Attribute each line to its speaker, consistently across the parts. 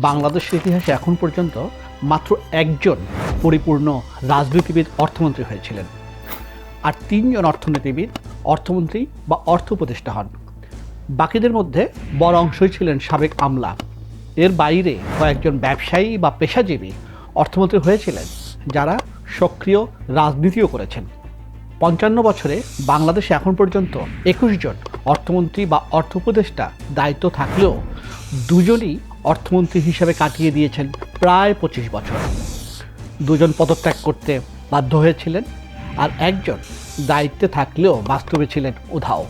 Speaker 1: বাংলাদেশের ইতিহাসে এখন পর্যন্ত মাত্র একজন পরিপূর্ণ রাজনীতিবিদ অর্থমন্ত্রী হয়েছিলেন, আর তিনজন অর্থনীতিবিদ অর্থমন্ত্রী বা অর্থ উপদেষ্টা হন। বাকিদের মধ্যে বড় অংশই ছিলেন সাবেক আমলা। এর বাইরে কয়েকজন ব্যবসায়ী বা পেশাজীবী অর্থমন্ত্রী হয়েছিলেন, যারা সক্রিয় রাজনীতিও করেছেন। ৫৫ বছরে বাংলাদেশে এখন পর্যন্ত ২১ জন অর্থমন্ত্রী বা অর্থ উপদেষ্টা দায়িত্ব থাকলেও দুজনই অর্থমন্ত্রী হিসেবে কাটিয়ে দিয়েছেন প্রায় ২৫ বছর। দুজন পদত্যাগ করতে বাধ্য হয়েছিলেন, আর একজন দায়িত্বে থাকলেও বাস্তবে ছিলেন উধাও।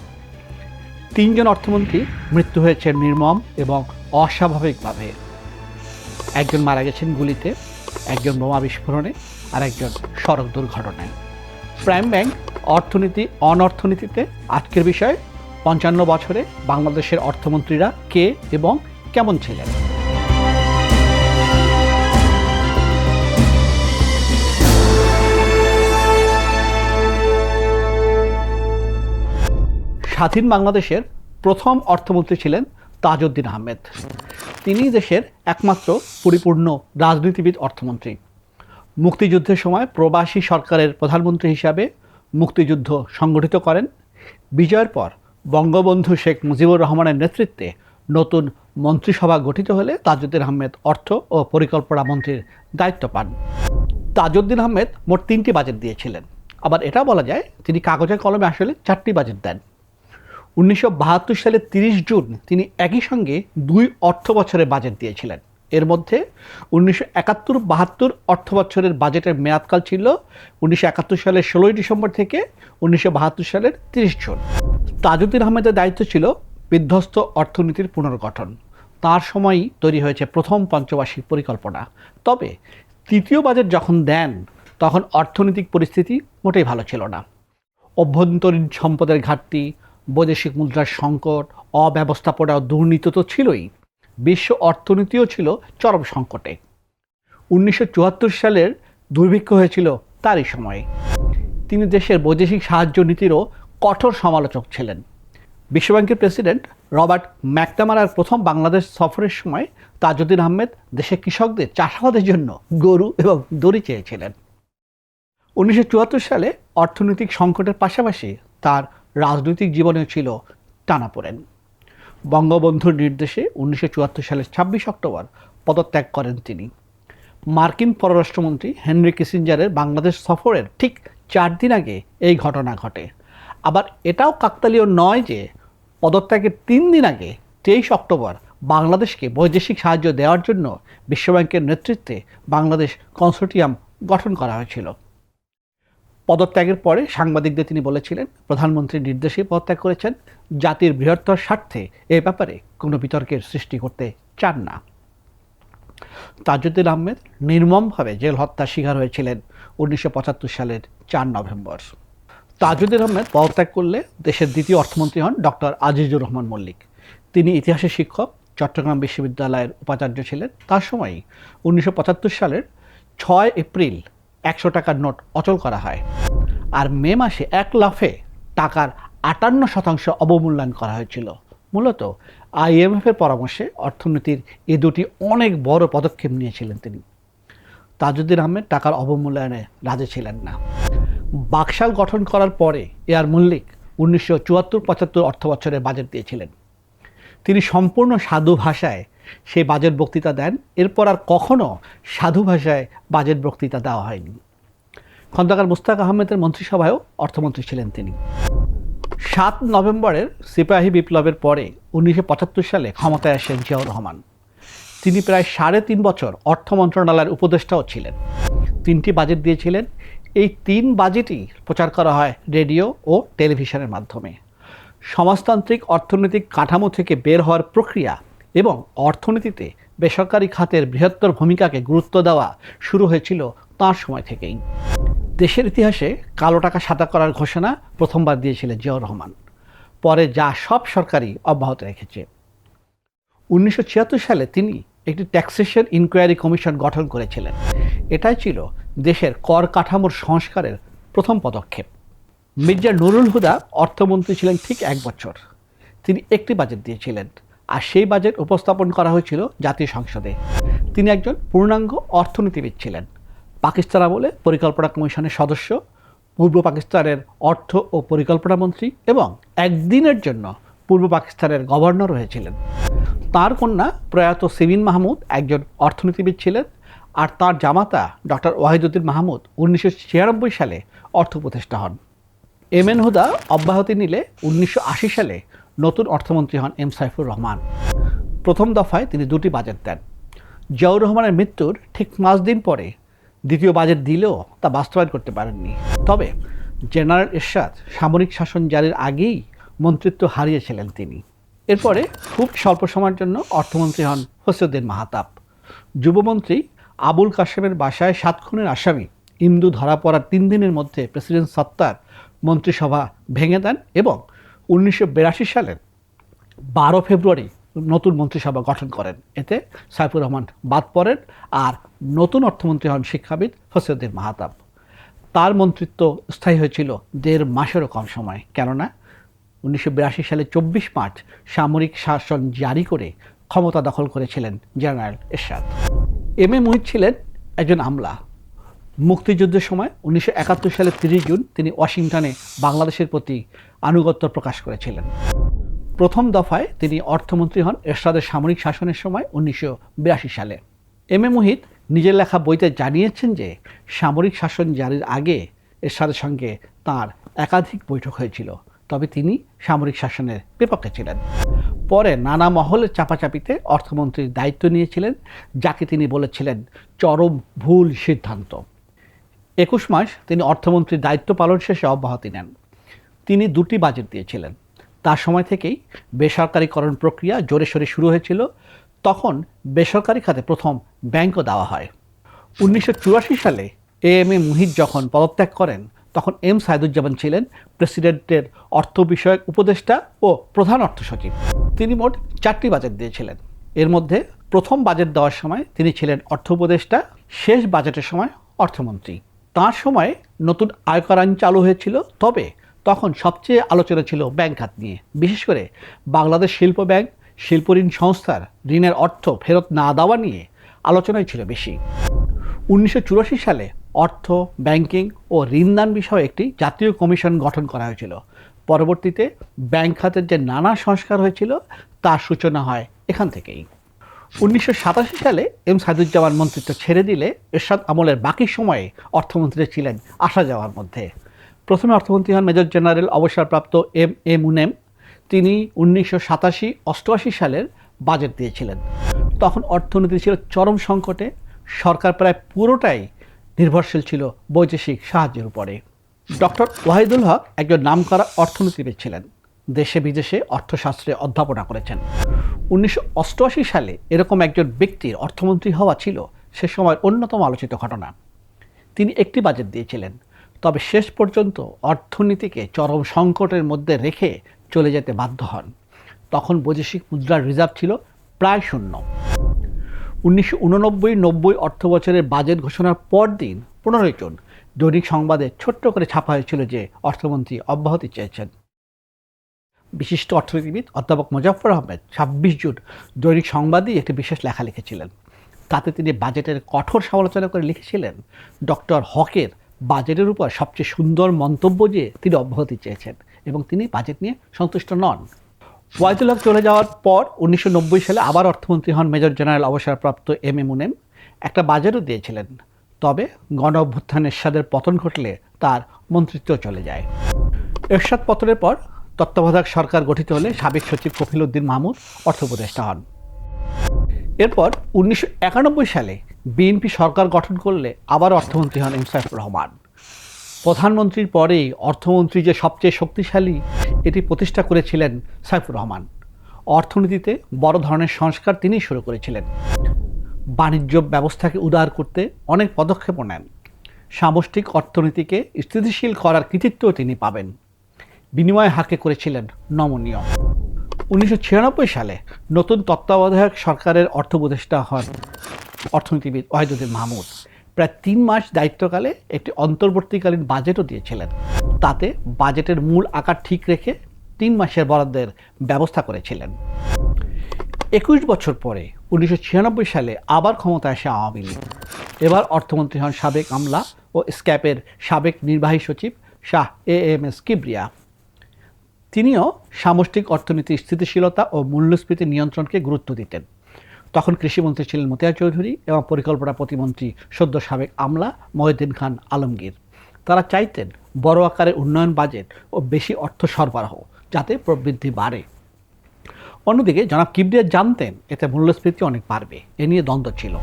Speaker 1: তিনজন অর্থমন্ত্রী মৃত্যু হয়েছে নির্মম এবং অস্বাভাবিকভাবে। একজন মারা গেছেন গুলিতে, একজন বোমা বিস্ফোরণে, আর একজন সড়ক দুর্ঘটনায়। প্রাইম ব্যাংক, অর্থনীতি, অনর্থনীতিতে আজকের বিষয় ৫৫ বছরে বাংলাদেশের অর্থমন্ত্রীরা কে এবং কেমন ছিলেন। স্বাধীন বাংলাদেশের প্রথম অর্থমন্ত্রী ছিলেন তাজউদ্দিন আহমেদ। তিনি দেশের একমাত্র পরিপূর্ণ রাজনীতিবিদ অর্থমন্ত্রী। মুক্তিযুদ্ধের সময় প্রবাসী সরকারের প্রধানমন্ত্রী হিসাবে মুক্তিযুদ্ধ সংগঠিত করেন। বিজয়ের পর বঙ্গবন্ধু শেখ মুজিবুর রহমানের নেতৃত্বে নতুন মন্ত্রিসভা গঠিত হলে তাজউদ্দিন আহমেদ অর্থ ও পরিকল্পনা মন্ত্রীর দায়িত্ব পান। তাজউদ্দিন আহমেদ মোট ৩টি বাজেট দিয়েছিলেন। আবার এটা বলা যায় তিনি কাগজে কলমে আসলে ৪টি বাজেট দেন। ১৯৭২ সালের ৩০ জুন তিনি একই সঙ্গে ২ অর্থ বছরের বাজেট দিয়েছিলেন। এর মধ্যে ১৯৭১-৭২ অর্থ বছরের বাজেটের মেয়াদকাল ছিল ১৯৭১ সালের ১৬ই ডিসেম্বর থেকে ১৯৭২ সালের ৩০ জুন। তাজউদ্দিন আহমেদের দায়িত্ব ছিল বিধ্বস্ত অর্থনীতির পুনর্গঠন। তার সময়ই তৈরি হয়েছে প্রথম পঞ্চবার্ষিক পরিকল্পনা। তবে তৃতীয় বাজেট যখন দেন, তখন অর্থনৈতিক পরিস্থিতি মোটেই ভালো ছিল না। অভ্যন্তরীণ সম্পদের ঘাটতি, বৈদেশিক মুদ্রার সংকট, অব্যবস্থাপনা ও দুর্নীতি তো ছিলই, বিশ্ব অর্থনীতিও ছিল চরম সংকটে। ১৯৭৪ সালের দুর্ভিক্ষ হয়েছিল তারই সময়ে। তিনি দেশের বৈদেশিক সাহায্য নীতিরও কঠোর সমালোচক ছিলেন। বিশ্বব্যাংকের প্রেসিডেন্ট রবার্ট ম্যাকনামারার প্রথম বাংলাদেশ সফরের সময় তাজউদ্দিন আহমেদ দেশের কৃষকদের চাষাবাদের জন্য গরু এবং দড়ি চেয়েছিলেন। ১৯৭৪ সালে অর্থনৈতিক সংকটের পাশাপাশি তার রাজনৈতিক জীবনেও ছিল টানাপোড়েন। বঙ্গবন্ধুর নির্দেশে ১৯৭৪ সালের ২৬ অক্টোবর পদত্যাগ করেন তিনি। মার্কিন পররাষ্ট্রমন্ত্রী হেনরি কিসিঞ্জারের বাংলাদেশ সফরের ঠিক ৪ দিন আগে এই ঘটনা ঘটে। আবার এটাও কাকতালীয় নয় যে পদত্যাগের ৩ দিন আগে ২৩ অক্টোবর বাংলাদেশকে বৈদেশিক সাহায্য দেওয়ার জন্য বিশ্বব্যাংকের নেতৃত্বে বাংলাদেশ কনসোর্টিয়াম গঠন করা হয়েছিল। পদত্যাগের পরে সাংবাদিকদের তিনি বলেছিলেন, প্রধানমন্ত্রীর নির্দেশে পদত্যাগ করেছেন, জাতির বৃহত্তর স্বার্থে এ ব্যাপারে কোনো বিতর্কের সৃষ্টি করতে চান না। তাজউদ্দিন আহমেদ নির্মমভাবে জেল হত্যার শিকার হয়েছিলেন ১৯৭৫ সালের ৪ নভেম্বর। তাজউদ্দিন আহমেদ পদত্যাগ করলে দেশের দ্বিতীয় অর্থমন্ত্রী হন ডক্টর আজিজুর রহমান মল্লিক। তিনি ইতিহাসের শিক্ষক, চট্টগ্রাম বিশ্ববিদ্যালয়ের উপাচার্য ছিলেন। তার সময়ই ১৯৭৫ সালের ৬ এপ্রিল ১০০ টাকার নোট অচল করা হয়, আর মে মাসে এক লাফে টাকার ৫৮% অবমূল্যায়ন করা হয়েছিল। মূলত IMF-এর পরামর্শে অর্থনীতির এ দুটি অনেক বড় পদক্ষেপ নিয়েছিলেন তিনি। তাজউদ্দিন আহমেদ টাকার অবমূল্যায়নে রাজি ছিলেন না। বাকশাল গঠন করার পরে এআর মল্লিক ১৯৭৪-৭৫ অর্থ বছরের বাজেট দিয়েছিলেন। তিনি সম্পূর্ণ সাধু ভাষায় সেই বাজেট বক্তৃতা দেন। এরপর আর কখনো সাধু ভাষায় বাজেট বক্তৃতা দেওয়া হয়নি। খন্দকার মুশতাক আহমেদের মন্ত্রিসভায়ও অর্থমন্ত্রী ছিলেন তিনি। ৭ নভেম্বরের সিপাহী বিপ্লবের পরে ১৯৭৫ সালে ক্ষমতায় আসেন জিয়াউর রহমান। তিনি প্রায় ৩.৫ বছর অর্থ মন্ত্রণালয়ের উপদেষ্টাও ছিলেন। ৩টি বাজেট দিয়েছিলেন। এই ৩ বাজেটই প্রচার করা হয় রেডিও ও টেলিভিশনের মাধ্যমে। সমাজতান্ত্রিক অর্থনৈতিক কাঠামো থেকে বের হওয়ার প্রক্রিয়া এবং অর্থনীতিতে বেসরকারি খাতের বৃহত্তর ভূমিকাকে গুরুত্ব দেওয়া শুরু হয়েছিল তাঁর সময় থেকেই। দেশের ইতিহাসে কালো টাকা সাদা করার ঘোষণা প্রথমবার দিয়েছিলেন জিয়াউর রহমান। পরে যা সব সরকারই অব্যাহত রেখেছে। ১৯৭৬ সালে তিনি একটি ট্যাক্সেশন ইনকোয়ারি কমিশন গঠন করেছিলেন। এটাই ছিল দেশের কর কাঠামোর সংস্কারের প্রথম পদক্ষেপ। মির্জা নুরুল হুদা অর্থমন্ত্রী ছিলেন ঠিক ১ বছর। তিনি একটি বাজেট দিয়েছিলেন। আর সেই বাজেট উপস্থাপন করা হয়েছিল জাতীয় সংসদে। তিনি একজন পূর্ণাঙ্গ অর্থনীতিবিদ ছিলেন। পাকিস্তান আমলে পরিকল্পনা কমিশনের সদস্য, পূর্ব পাকিস্তানের অর্থ ও পরিকল্পনা মন্ত্রী এবং একদিনের জন্য পূর্ব পাকিস্তানের গভর্নর হয়েছিলেন। তার কন্যা প্রয়াত সিবিন মাহমুদ একজন অর্থনীতিবিদ ছিলেন, আর তার জামাতা ডক্টর ওয়াহিদুদ্দিন মাহমুদ 1996 সালে অর্থ উপদেষ্টা হন। এম এন হুদা অব্যাহতি নিলে 1980 সালে নতুন অর্থমন্ত্রী হন এম সাইফুর রহমান। প্রথম দফায় তিনি দুটি বাজেট দেন। জিয়াউর রহমানের মৃত্যুর ঠিক 5 দিন পরে দ্বিতীয় বাজেট দিলেও তা বাস্তবায়ন করতে পারেননি। তবে জেনারেল এরশাদ সামরিক শাসন জারির আগেই মন্ত্রিত্ব হারিয়েছিলেন তিনি। এরপরে খুব স্বল্প সময়ের জন্য অর্থমন্ত্রী হন ফসিউদ্দিন মাহতাব। যুবমন্ত্রী আবুল কাশেমের বাসায় 7 খুনের আসামি ইমদু ধরা পড়ার 3 দিনের মধ্যে প্রেসিডেন্ট সত্তার মন্ত্রিসভা ভেঙে দেন এবং 1982 সালের 12 ফেব্রুয়ারি নতুন মন্ত্রিসভা গঠন করেন। এতে সাইফুর রহমান বাদ পড়েন আর নতুন অর্থমন্ত্রী হন শিক্ষাবিদ ফসিউদ্দিন মাহতাব। তার মন্ত্রিত্ব স্থায়ী হয়েছিল 1.5 মাসেরও কম সময়, কেননা 1982 সালে 24 মার্চ সামরিক শাসন জারি করে ক্ষমতা দখল করেছিলেন general Ershad. M A Muhith ছিলেন একজন আমলা। মুক্তিযুদ্ধের সময় 1971 সালের 30 জুন তিনি ওয়াশিংটনে বাংলাদেশের প্রতি আনুগত্য প্রকাশ করেছিলেন। প্রথম দফায় তিনি অর্থমন্ত্রী হন এরশাদের সামরিক শাসনের সময় 1982 সালে। এম এ মুহিত নিজের লেখা বইতে জানিয়েছেন যে সামরিক শাসন জারির আগে এরশাদের সঙ্গে তাঁর একাধিক বৈঠক হয়েছিল, তবে তিনি সামরিক শাসনের বিপক্ষে ছিলেন। পরে নানা মহলের চাপাচাপিতে অর্থমন্ত্রীর দায়িত্ব নিয়েছিলেন, যাকে তিনি বলেছিলেন চরম ভুল সিদ্ধান্ত। 21 মাস তিনি অর্থমন্ত্রীর দায়িত্ব পালন শেষে অব্যাহতি নেন। তিনি দুটি বাজেট দিয়েছিলেন। তার সময় থেকেই বেসরকারীকরণ প্রক্রিয়া জোরে সোরে শুরু হয়েছিল। তখন বেসরকারি খাতে প্রথম ব্যাংকও দেওয়া হয়। 1984 সালে এম এ মুহিত যখন পদত্যাগ করেন, তখন এম সাইদুজ্জামান ছিলেন প্রেসিডেন্টের অর্থ বিষয়ক উপদেষ্টা ও প্রধান অর্থ সচিব। তিনি মোট 4টি বাজেট দিয়েছিলেন। এর মধ্যে প্রথম বাজেট দেওয়ার সময় তিনি ছিলেন অর্থ উপদেষ্টা, শেষ বাজেটের সময় অর্থমন্ত্রী। তাঁর সময়ে নতুন আয়কর আইন চালু হয়েছিল, তবে তখন সবচেয়ে আলোচনা ছিল ব্যাংক খাত নিয়ে। বিশেষ করে বাংলাদেশ শিল্প ব্যাংক শিল্প ঋণ সংস্থার ঋণের অর্থ ফেরত না দেওয়া নিয়ে আলোচনাই ছিল বেশি। 1984 সালে অর্থ, ব্যাংকিং ও ঋণদান বিষয়ে একটি জাতীয় কমিশন গঠন করা হয়েছিল। পরবর্তীতে ব্যাংক খাতের যে নানা সংস্কার হয়েছিল তার সূচনা হয় এখান থেকেই। 1987 সালে এম সাইদুজ্জামান মন্ত্রিত্ব ছেড়ে দিলে এরশাদ আমলের বাকি সময়ে অর্থমন্ত্রী ছিলেন আসা যাওয়ার মধ্যে। প্রথমে অর্থমন্ত্রী হন মেজর জেনারেল অবসরপ্রাপ্ত এম এ মুনেম। তিনি 1987-88 সালের বাজেট দিয়েছিলেন। তখন অর্থনীতি ছিল চরম সংকটে। সরকার প্রায় পুরোটাই নির্ভরশীল ছিল বৈদেশিক সাহায্যের উপরে। ডক্টর ওয়াহিদুল হক একজন নামকরা অর্থনীতিবিদ ছিলেন। দেশে বিদেশে অর্থশাস্ত্রে অধ্যাপনা করেছেন। 1988 সালে এরকম একজন ব্যক্তির অর্থমন্ত্রী হওয়া ছিল সে সময়ের অন্যতম আলোচিত ঘটনা। তিনি একটি বাজেট দিয়েছিলেন, তবে শেষ পর্যন্ত অর্থনীতিকে চরম সংকটের মধ্যে রেখে চলে যেতে বাধ্য হন। তখন বৈদেশিক মুদ্রার রিজার্ভ ছিল প্রায় শূন্য। 1989-90 অর্থ বছরের বাজেট ঘোষণার পর দিন 15 জুন দৈনিক সংবাদে ছোট্ট করে ছাপা হয়েছিল যে অর্থমন্ত্রী অব্যাহতি চেয়েছেন। বিশিষ্ট অর্থনীতিবিদ অধ্যাপক মোজাফফর আহমেদ 26 জুন দৈনিক সংবাদেই একটি বিশেষ লেখা লিখেছিলেন। তাতে তিনি বাজেটের কঠোর সমালোচনা করে লিখেছিলেন, ডক্টর হকের বাজেটের উপর সবচেয়ে সুন্দর মন্তব্য যে তিনি অব্যাহতি চেয়েছেন এবং তিনি বাজেট নিয়ে সন্তুষ্ট নন। ওয়াহিদুল হক চলে যাওয়ার পর 1990 সালে আবার অর্থমন্ত্রী হন মেজর জেনারেল অবসরপ্রাপ্ত এম এ মুনেম। একটা বাজেটও দিয়েছিলেন, তবে গণ অভ্যুত্থান এরশাদের পতন ঘটলে তার মন্ত্রিত্ব চলে যায়। এরশাদ পতনের পর তত্ত্বাবধায়ক সরকার গঠিত হলে সাবেক সচিব কফিল উদ্দিন মাহমুদ অর্থ উপদেষ্টা হন। এরপর 1991 সালে বিএনপি সরকার গঠন করলে আবার অর্থমন্ত্রী হন এম সাইফুর রহমান। প্রধানমন্ত্রীর পরেই অর্থমন্ত্রী যে সবচেয়ে শক্তিশালী, এটি প্রতিষ্ঠা করেছিলেন সাইফুর রহমান। অর্থনীতিতে বড় ধরনের সংস্কার তিনিই শুরু করেছিলেন। বাণিজ্য ব্যবস্থাকে উদার করতে অনেক পদক্ষেপও নেন। সামষ্টিক অর্থনীতিকে স্থিতিশীল করার কৃতিত্বও তিনি পাবেন। বিনিময় হারকে করেছিলেন নমনীয়। 1996 সালে নতুন তত্ত্বাবধায়ক সরকারের অর্থ উপদেষ্টা হন অর্থনীতিবিদ ওয়াহিদুদ্দিন মাহমুদ। প্রায় 3 মাস দায়িত্বকালে একটি অন্তর্বর্তীকালীন বাজেটও দিয়েছিলেন। তাতে বাজেটের মূল আকার ঠিক রেখে 3 মাসের বরাদ্দের ব্যবস্থা করেছিলেন। 21 বছর পরে 1996 সালে আবার ক্ষমতায় আসে আওয়ামী লীগ। এবার অর্থমন্ত্রী হন সাবেক আমলা ও স্ক্যাপের সাবেক নির্বাহী সচিব শাহ এএমএস কিবরিয়া। তিনিও সামষ্টিক অর্থনীতির স্থিতিশীলতা ও মূল্যস্ফীতি নিয়ন্ত্রণকে গুরুত্ব দিতেন। তখন কৃষিমন্ত্রী ছিলেন মতিয়ার চৌধুরী এবং পরিকল্পনা প্রতিমন্ত্রী সদ্য সাবেক আমলা মহিউদ্দিন খান আলমগীর। তারা চাইতেন বড় আকারের উন্নয়ন বাজেট ও বেশি অর্থ সরবরাহ, যাতে প্রবৃদ্ধি বাড়ে। অন্যদিকে জনাব কিবরিয়া জানতেন এতে মূল্যস্ফীতি অনেক বাড়বে, এ নিয়ে দ্বন্দ্ব ছিল।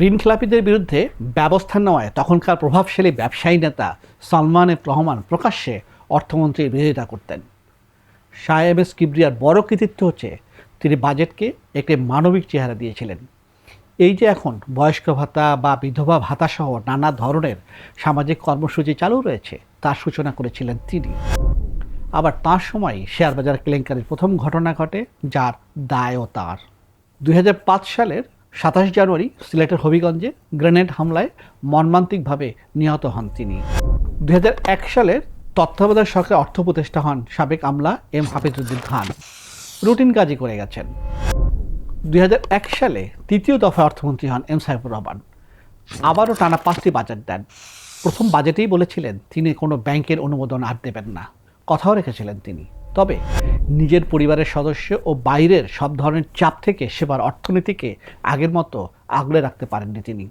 Speaker 1: ঋণখেলাপিদের বিরুদ্ধে ব্যবস্থা নেওয়ায় তখনকার প্রভাবশালী ব্যবসায়ী নেতা সালমান এফ রহমান প্রকাশ্যে অর্থমন্ত্রীর বিরোধিতা করতেন। শাহ এমএস কিবরিয়ার বড় কৃতিত্ব হচ্ছে তিনি বাজেটকে একটি মানবিক চেহারা দিয়েছিলেন। এই যে এখন বয়স্ক ভাতা বা বিধবা ভাতা সহ নানা ধরনের সামাজিক কর্মসূচি চালু রয়েছে, তার সূচনা করেছিলেন তিনি। আবার তাঁর সময় শেয়ার বাজার কেলেঙ্কারির প্রথম ঘটনা ঘটে, যার দায়ও তাঁর। 2005 সালের 27 জানুয়ারি সিলেটের হবিগঞ্জে গ্রেনেড হামলায় মর্মান্তিকভাবে নিহত হন তিনি। 2001 সালের তত্ত্বাবধায়ক সরকারের অর্থ উপদেষ্টা হন সাবেক আমলা এম হাফিজউদ্দিন খান। রুটিন কাজই করে গেছেন। 2001 সালে তৃতীয় দফা অর্থমন্ত্রী হন এম সাইফুর রহমান। আবারও টানা 5টি বাজেট দেন। প্রথম বাজেটেই বলেছিলেন তিনি কোনো ব্যাংকের অনুমোদন আর দেবেন না, কথাও রেখেছিলেন তিনি। তবে নিজের পরিবারের সদস্য ও বাইরের সব ধরনের চাপ থেকে সেবার অর্থনীতিকে আগের মতো আগলে রাখতে পারেননি তিনি।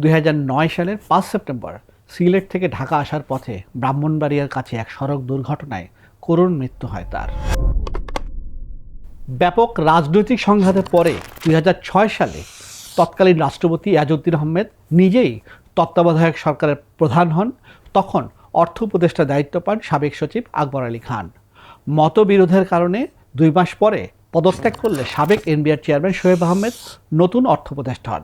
Speaker 1: 2009 সালের 5 সেপ্টেম্বর সিলেট থেকে ঢাকা আসার পথে ব্রাহ্মণবাড়িয়ার কাছে এক সড়ক দুর্ঘটনায় করুণ মৃত্যু হয় তার। ব্যাপক রাজনৈতিক সংঘাতের পরে 2006 সালে তৎকালীন রাষ্ট্রপতি ইয়াজউদ্দিন আহমেদ নিজেই তত্ত্বাবধায়ক সরকারের প্রধান হন। তখন অর্থ উপদেষ্টার দায়িত্ব পান সাবেক সচিব আকবর আলী খান। মতবিরোধের কারণে 2 মাস পরে পদত্যাগ করলে সাবেক এনবিআর চেয়ারম্যান শোয়েব আহমেদ নতুন অর্থ উপদেষ্টা হন।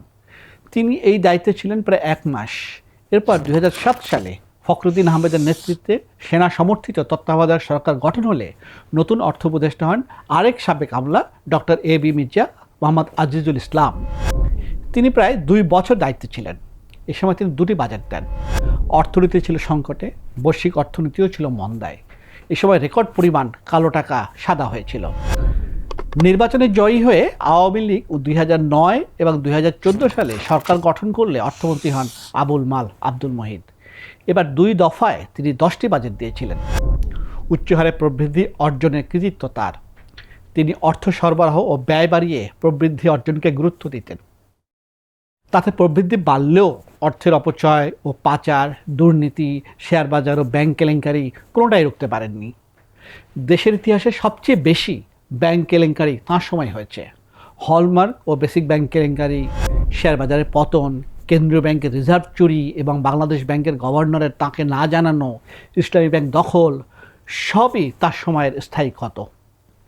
Speaker 1: তিনি এই দায়িত্বে ছিলেন প্রায় 1 মাস। এরপর 2007 সালে ফখরুদ্দিন আহমেদের নেতৃত্বে সেনা সমর্থিত তত্ত্বাবধায়ক সরকার গঠন হলে নতুন অর্থ উপদেষ্টা হন আরেক সাবেক আমলা doctor A B Mirza Mohammad Azizul Islam. তিনি প্রায় 2 বছর দায়িত্বে ছিলেন। এ সময় তিনি 2টি বাজেট দেন। অর্থনীতি ছিল সংকটে, বৈশ্বিক অর্থনীতিও ছিল মন্দায়। এ সময় রেকর্ড পরিমাণ কালো টাকা সাদা হয়েছিল। নির্বাচনে জয়ী হয়ে আওয়ামী লীগ 2009 এবং 2014 সালে সরকার গঠন করলে অর্থমন্ত্রী হন আবুল মাল আব্দুল মহিদ। এবার 2 দফায় তিনি 10টি বাজেট দিয়েছিলেন। উচ্চহারে প্রবৃদ্ধি অর্জনের কৃতিত্ব তার। তিনি অর্থ সরবরাহ ও ব্যয় বাড়িয়ে প্রবৃদ্ধি অর্জনকে গুরুত্ব দিতেন। তাতে প্রবৃদ্ধি বাড়লেও অর্থের অপচয় ও পাচার, দুর্নীতি, শেয়ার বাজার ও ব্যাংক কেলেঙ্কারি কোনোটাই রুখতে পারেননি। দেশের ইতিহাসে সবচেয়ে বেশি ব্যাংক কেলেঙ্কারি তাঁর সময় হয়েছে। হলমার্ক ও বেসিক ব্যাংক কেলেঙ্কারি, শেয়ার বাজারের পতন, কেন্দ্রীয় ব্যাংকের রিজার্ভ চুরি এবং বাংলাদেশ ব্যাংকের গভর্নরের তাকে না জানানো, ইসলামী ব্যাংক দখল, সবই তার সময়ের স্থায়ী ক্ষত।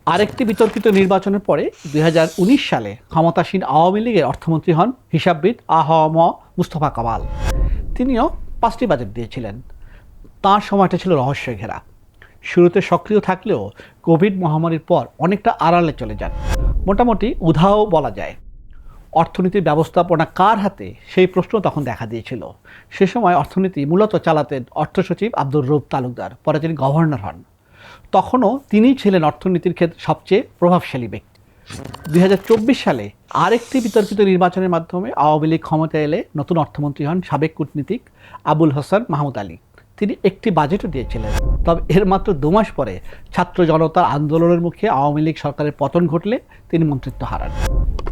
Speaker 1: আরেকটি বিতর্কিত নির্বাচনের পরে 2019 সালে ক্ষমতাসীন আওয়ামী লীগের অর্থমন্ত্রী হন হিসাববিদ আ.হ.ম মুস্তফা কামাল। তিনিও 5টি বাজেট দিয়েছিলেন। তাঁর সময়টা ছিল রহস্য ঘেরা। শুরুতে সক্রিয় থাকলেও কোভিড মহামারীর পর অনেকটা আড়ালে চলে যান। মোটামুটি উধাও বলা যায়। অর্থনীতির ব্যবস্থাপনা কার হাতে, সেই প্রশ্ন তখন দেখা দিয়েছিল। সে সময় অর্থনীতি মূলত চালাতেন অর্থ সচিব আব্দুর রউফ তালুকদার, পরে তিনি গভর্নর হন। তখনও তিনিই ছিলেন অর্থনীতির ক্ষেত্রে সবচেয়ে প্রভাবশালী ব্যক্তি। 2024 সালে আরেকটি বিতর্কিত নির্বাচনের মাধ্যমে আওয়ামী লীগ ক্ষমতায় এলে নতুন অর্থমন্ত্রী হন সাবেক কূটনীতিক আবুল হাসান মাহমুদ আলী। তিনি একটি বাজেটও দিয়েছিলেন। তবে এর মাত্র 2 মাস পরে ছাত্র জনতার আন্দোলনের মুখে আওয়ামী লীগ সরকারের পতন ঘটলে তিনি মন্ত্রিত্ব হারান।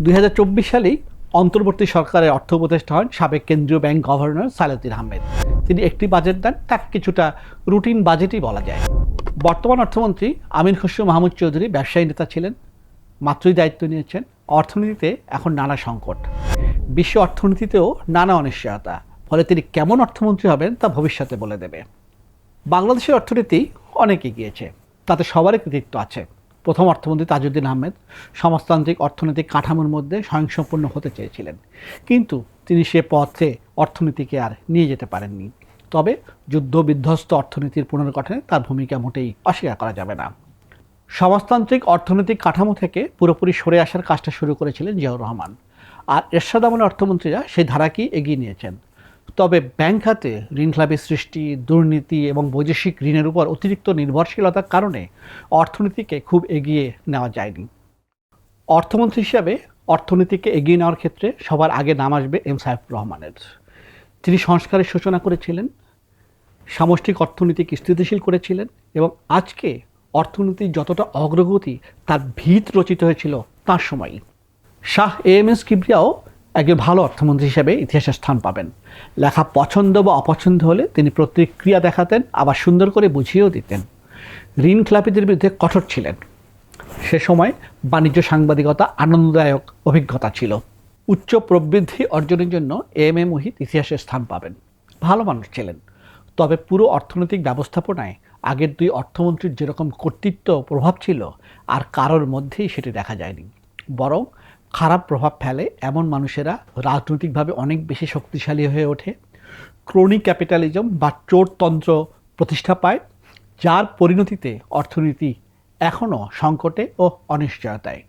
Speaker 1: 2024 সালেই অন্তর্বর্তী সরকারের অর্থ উপদেষ্টা হন সাবেক কেন্দ্রীয় ব্যাংক গভর্নর সালেউদ্দিন আহমেদ। তিনি একটি বাজেট দেন, তাকে কিছুটা রুটিন বাজেটই বলা যায়। বর্তমান অর্থমন্ত্রী আমির খসরু মাহমুদ চৌধুরী ব্যবসায়ী নেতা ছিলেন, মাত্রই দায়িত্ব নিয়েছেন। অর্থনীতিতে এখন নানা সংকট, বিশ্ব অর্থনীতিতেও নানা অনিশ্চয়তা, ফলে তিনি কেমন অর্থমন্ত্রী হবেন তা ভবিষ্যতে বলে দেবে। বাংলাদেশের অর্থনীতি অনেক এগিয়েছে, তাতে সবারই কৃতিত্ব আছে। প্রথম অর্থমন্ত্রী তাজউদ্দিন আহমেদ সমাজতান্ত্রিক অর্থনৈতিক কাঠামোর মধ্যে স্বয়ংসম্পূর্ণ হতে চেয়েছিলেন, কিন্তু তিনি সে পথে অর্থনীতিকে আর নিয়ে যেতে পারেননি। তবে যুদ্ধ বিধ্বস্ত অর্থনীতির পুনর্গঠনে তার ভূমিকা মোটেই অস্বীকার করা যাবে না। সমাজতান্ত্রিক অর্থনৈতিক কাঠামো থেকে পুরোপুরি সরে আসার কাজটা শুরু করেছিলেন জিয়াউর রহমান, আর এরশাদ আমলের অর্থমন্ত্রীরা সেই ধারাকেই এগিয়ে নিয়েছেন। তবে ব্যাংক খাতে ঋণখেলাপি সৃষ্টি, দুর্নীতি এবং বৈদেশিক ঋণের উপর অতিরিক্ত নির্ভরশীলতার কারণে অর্থনীতিকে খুব এগিয়ে নেওয়া যায়নি। অর্থমন্ত্রী হিসাবে অর্থনীতিকে এগিয়ে নেওয়ার ক্ষেত্রে সবার আগে নাম আসবে এম সাইফুর রহমানের। তিনি সংস্কারের সূচনা করেছিলেন, সামষ্টিক অর্থনীতিকে স্থিতিশীল করেছিলেন এবং আজকে অর্থনীতির যতটা অগ্রগতি তার ভিত রচিত হয়েছিল তার সময়ই। শাহ এএমএস কিবরিয়াও একজন ভালো অর্থমন্ত্রী হিসেবে ইতিহাসে স্থান পাবেন। লেখা পছন্দ বা অপছন্দ হলে তিনি প্রতিক্রিয়া দেখাতেন, আবার সুন্দর করে বুঝিয়েও দিতেন। ঋণ খেলাপিদের বিরুদ্ধে কঠোর ছিলেন। সে সময় বাণিজ্য সাংবাদিকতা আনন্দদায়ক অভিজ্ঞতা ছিল। উচ্চ প্রবৃদ্ধি অর্জনের জন্য এম এ মুহিত ইতিহাসে স্থান পাবেন। ভালো মানুষ ছিলেন, তবে পুরো অর্থনৈতিক ব্যবস্থাপনায় আগের দুই অর্থমন্ত্রীর যেরকম কর্তৃত্ব প্রভাব ছিল আর কারোর মধ্যেই সেটি দেখা যায়নি। বরং খারাপ প্রভাব ফেলে এমন মানুষেরা রাজনৈতিকভাবে অনেক বেশি শক্তিশালী হয়ে ওঠে, ক্রোনি ক্যাপিটালিজম বা চোরতন্ত্র প্রতিষ্ঠা পায়, যার পরিণতিতে অর্থনীতি এখনও সংকটে ও অনিশ্চয়তায়।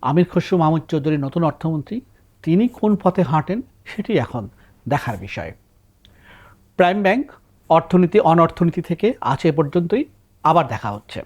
Speaker 1: আমির খসরু মাহমুদ চৌধুরী নতুন অর্থমন্ত্রী, তিনি কোন পথে হাঁটেন সেটি এখন দেখার বিষয়। প্রাইম ব্যাংক অর্থনীতি অনর্থনীতি থেকে আজ এ পর্যন্তই, আবার দেখা হচ্ছে।